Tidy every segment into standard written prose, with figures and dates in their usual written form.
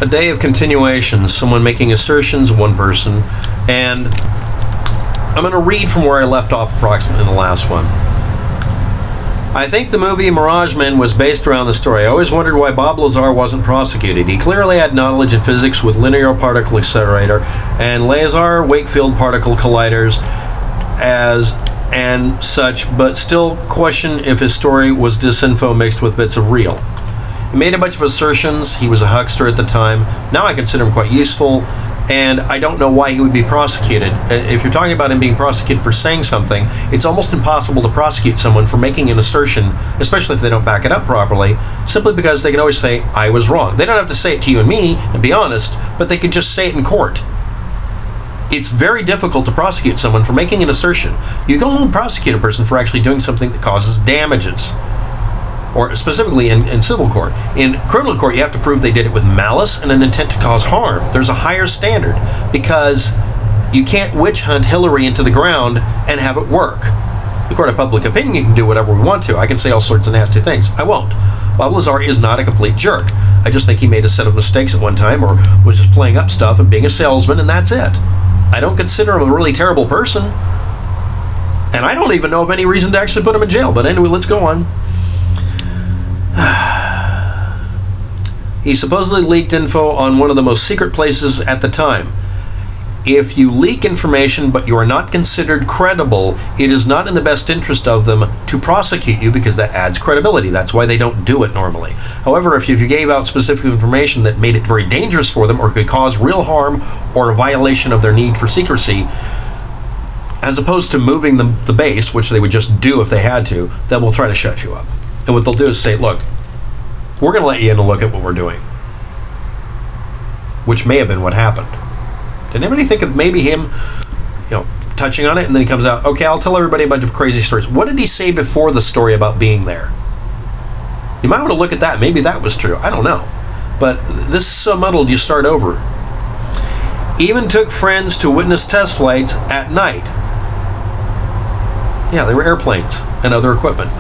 a day of continuation, someone making assertions, one person, and I'm going to read from where I left off approximately in the last one. I think the movie Mirage Men was based around the story. I always wondered why Bob Lazar wasn't prosecuted. He clearly had knowledge in physics with linear particle accelerator and Lazar-Wakefield particle colliders and such, but still question if his story was disinfo mixed with bits of real. He made a bunch of assertions. He was a huckster at the time. Now I consider him quite useful, and I don't know why he would be prosecuted. If you're talking about him being prosecuted for saying something, it's almost impossible to prosecute someone for making an assertion, especially if they don't back it up properly, simply because they can always say, I was wrong. They don't have to say it to you and me and be honest, but they can just say it in court. It's very difficult to prosecute someone for making an assertion. You can only prosecute a person for actually doing something that causes damages. Or specifically in civil court. In criminal court, you have to prove they did it with malice and an intent to cause harm. There's a higher standard because you can't witch hunt Hillary into the ground and have it work. The court of public opinion, you can do whatever we want to. I can say all sorts of nasty things. I won't. Bob Lazar is not a complete jerk. I just think he made a set of mistakes at one time, or was just playing up stuff and being a salesman, and that's it. I don't consider him a really terrible person. And I don't even know of any reason to actually put him in jail. But anyway, let's go on. He supposedly leaked info on one of the most secret places at the time. If you leak information but you are not considered credible, it is not in the best interest of them to prosecute you because that adds credibility. That's why they don't do it normally. However, if you gave out specific information that made it very dangerous for them or could cause real harm or a violation of their need for secrecy, as opposed to moving the base, which they would just do if they had to, then we'll try to shut you up. And what they'll do is say, look, we're going to let you in to look at what we're doing. Which may have been what happened. Did anybody think of maybe him, touching on it, and then he comes out, okay, I'll tell everybody a bunch of crazy stories. What did he say before the story about being there? You might want to look at that. Maybe that was true. I don't know. But this is so muddled, you start over. Even took friends to witness test flights at night. Yeah, they were airplanes and other equipment.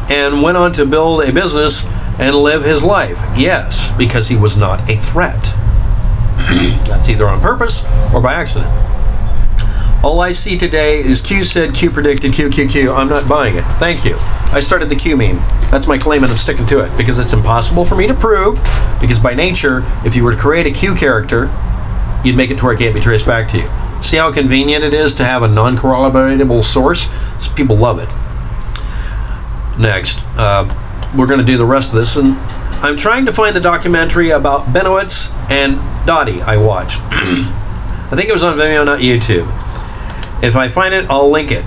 And went on to build a business and live his life. Yes, because he was not a threat. That's either on purpose or by accident. All I see today is Q said, Q predicted, Q. I'm not buying it. Thank you. I started the Q meme. That's my claim and I'm sticking to it because it's impossible for me to prove, because by nature, if you were to create a Q character, you'd make it to where it can't be traced back to you. See how convenient it is to have a non-corroboratable source? So people love it. Next, we're going to do the rest of this, and I'm trying to find the documentary about Bennewitz and Doty I watched. I think it was on Vimeo, not YouTube. If I find it, I'll link it.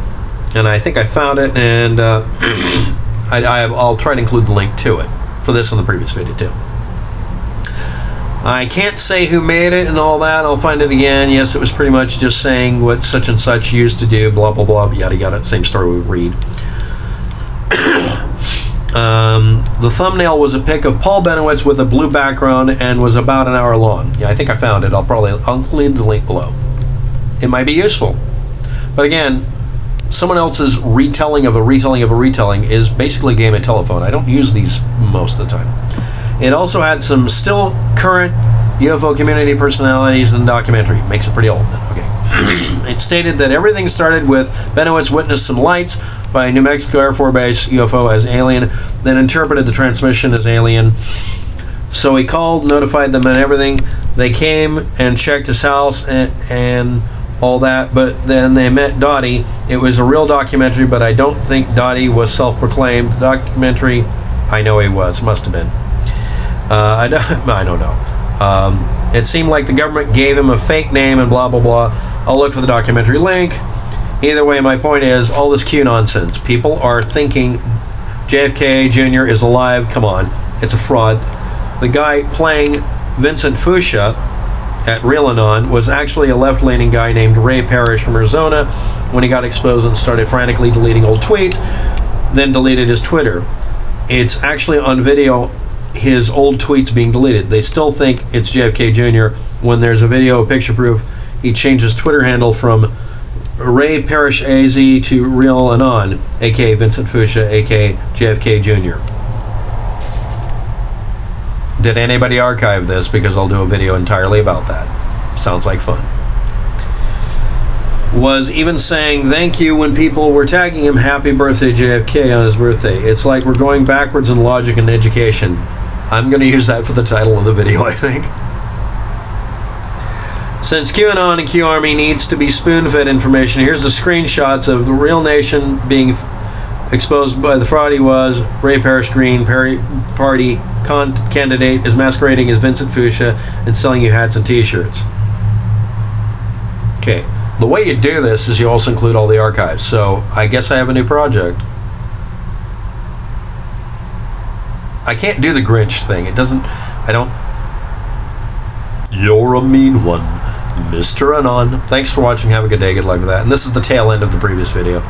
And I think I found it, and I'll try to include the link to it for this and the previous video too. I can't say who made it and all that. I'll find it again. Yes, it was pretty much just saying what such and such used to do, blah, blah, blah, yada, yada. Same story we read. The thumbnail was a pic of Paul Bennewitz with a blue background and was about an hour long. Yeah, I think I found it. I'll include the link below. It might be useful. But again, someone else's retelling of a retelling of a retelling is basically a game of telephone. I don't use these most of the time. It also had some still current UFO community personalities in the documentary. Makes it pretty old. Okay. It stated that everything started with Bennewitz witnessed some lights by New Mexico Air Force Base UFO as alien, then interpreted the transmission as alien. So he called, notified them and everything. They came and checked his house and all that, but then they met Doty. It was a real documentary, but I don't think Doty was self-proclaimed. Documentary, I know he was, must have been. I don't know. It seemed like the government gave him a fake name and blah, blah, blah. I'll look for the documentary link. Either way, my point is, all this Q nonsense. People are thinking JFK Jr. is alive. Come on. It's a fraud. The guy playing Vincent Fusca at REALRaNo was actually a left-leaning guy named RayParrishAZ from Arizona. When he got exposed and started frantically deleting old tweets, then deleted his Twitter. It's actually on video, his old tweets being deleted. They still think it's JFK Jr. When there's a video, picture proof, he changed his Twitter handle from RayParrishAZ to RealRaNo, aka Vincent Fusca, aka JFK Jr. Did anybody archive this? Because I'll do a video entirely about that. Sounds like fun. Was even saying thank you when people were tagging him happy birthday JFK on his birthday. It's like we're going backwards in logic and education. I'm going to use that for the title of the video, I think. Since QAnon and Q Army needs to be spoon-fed information, here's the screenshots of the real nation being exposed by the fraud he was. Ray Parish Green Party candidate is masquerading as Vincent Fusca and selling you hats and t-shirts. Okay, the way you do this is you also include all the archives. So I guess I have a new project. I can't do the Grinch thing. It doesn't, I don't. You're a mean one, Mr. Anon. Thanks for watching. Have a good day. Good luck with that. And this is the tail end of the previous video.